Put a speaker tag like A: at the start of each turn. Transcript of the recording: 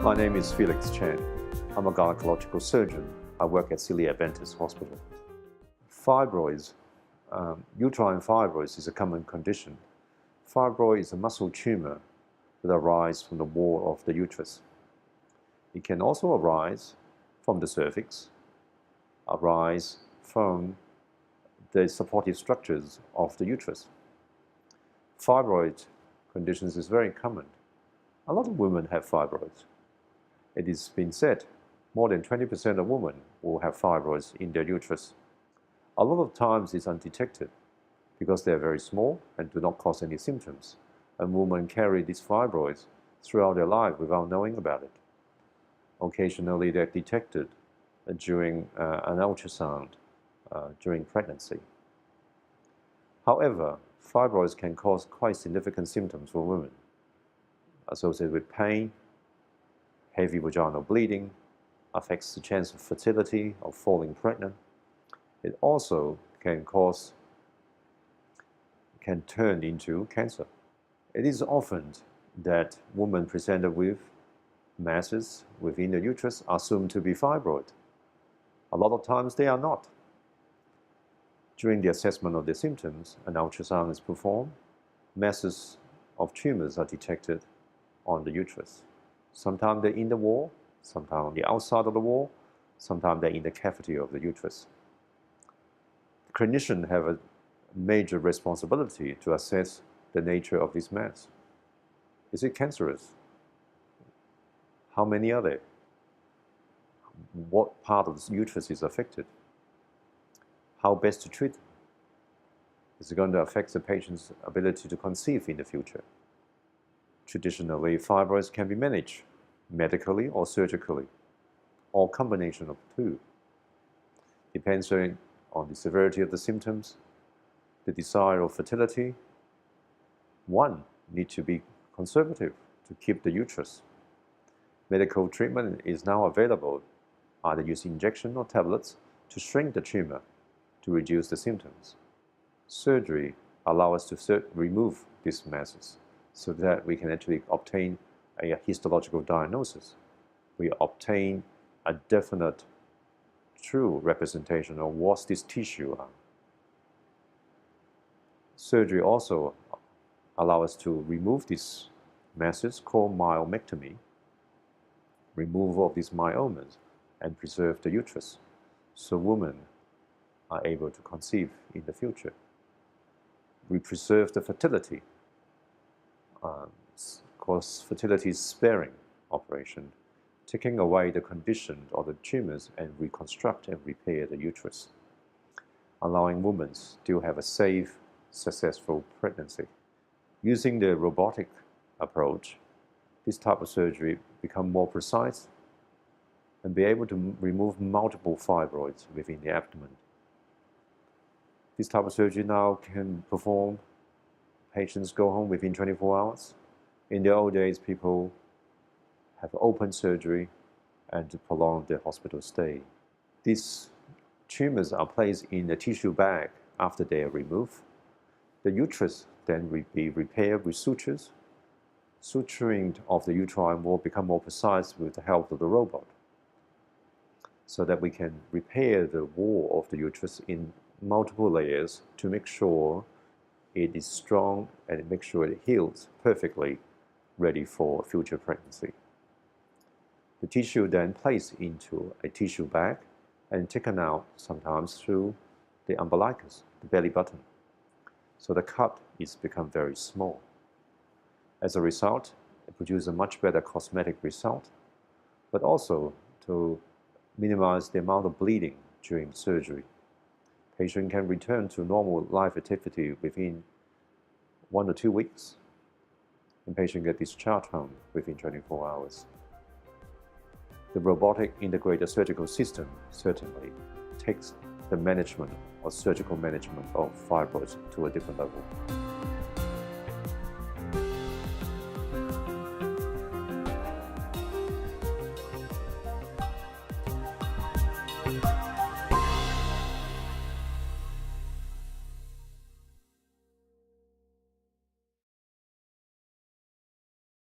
A: My name is Felix Chan. I'm a gynaecological surgeon. I work at Adventist Hospital. Fibroids, uterine fibroids is a common condition. Fibroid is a muscle tumor that arises from the wall of the uterus. It can also arise from the cervix, arise from the supportive structures of the uterus. Fibroid conditions is very common. A lot of women have fibroids. It has been said more than 20% of women will have fibroids in their uterus. A lot of times it's undetected because they are very small and do not cause any symptoms. And women carry these fibroids throughout their life without knowing about it. Occasionally they're detected during an ultrasound during pregnancy. However, fibroids can cause quite significant symptoms for women, associated with pain, heavy vaginal bleeding, affects the chance of fertility or falling pregnant. It also can turn into cancer. It is often that women presented with masses within the uterus are assumed to be fibroid. A lot of times they are not. During the assessment of the symptoms, an ultrasound is performed. Masses of tumors are detected on the uterus. Sometimes they're in the wall, sometimes on the outside of the wall, sometimes they're in the cavity of the uterus. The clinicians have a major responsibility to assess the nature of this mass. Is it cancerous? How many are there? What part of the uterus is affected? How best to treat them? Is it going to affect the patient's ability to conceive in the future? Traditionally, fibroids can be managed medically or surgically, or combination of the two. Depends on the severity of the symptoms, the desire of fertility. One needs to be conservative to keep the uterus. Medical treatment is now available, either using injection or tablets to shrink the tumor to reduce the symptoms. Surgery allows us to remove these masses so that we can actually obtain a histological diagnosis. We obtain a definite, true representation of what this tissue are. Surgery also allows us to remove these masses called myomectomy, removal of these myomas, and preserve the uterus, so women are able to conceive in the future. We preserve the fertility, cause fertility sparing operation, taking away the condition of the tumors and reconstruct and repair the uterus, allowing women to have a safe, successful pregnancy. Using the robotic approach, this type of surgery become more precise and be able to remove multiple fibroids within the abdomen. This type of surgery now can perform, patients go home within 24 hours. In the old days, people have open surgery and to prolong their hospital stay. These tumors are placed in a tissue bag after they are removed. The uterus then will be repaired with sutures. Suturing of the uterine wall become more precise with the help of the robot, so that we can repair the wall of the uterus in multiple layers to make sure it is strong and make sure it heals perfectly, ready for future pregnancy. The tissue then placed into a tissue bag and taken out sometimes through the umbilicus, the belly button. So the cut is become very small. As a result, it produces a much better cosmetic result, but also to minimize the amount of bleeding during surgery. Patient can return to normal life activity within 1 or 2 weeks, and patient get discharged home within 24 hours. The robotic integrated surgical system certainly takes the management or surgical management of fibroids to a different level.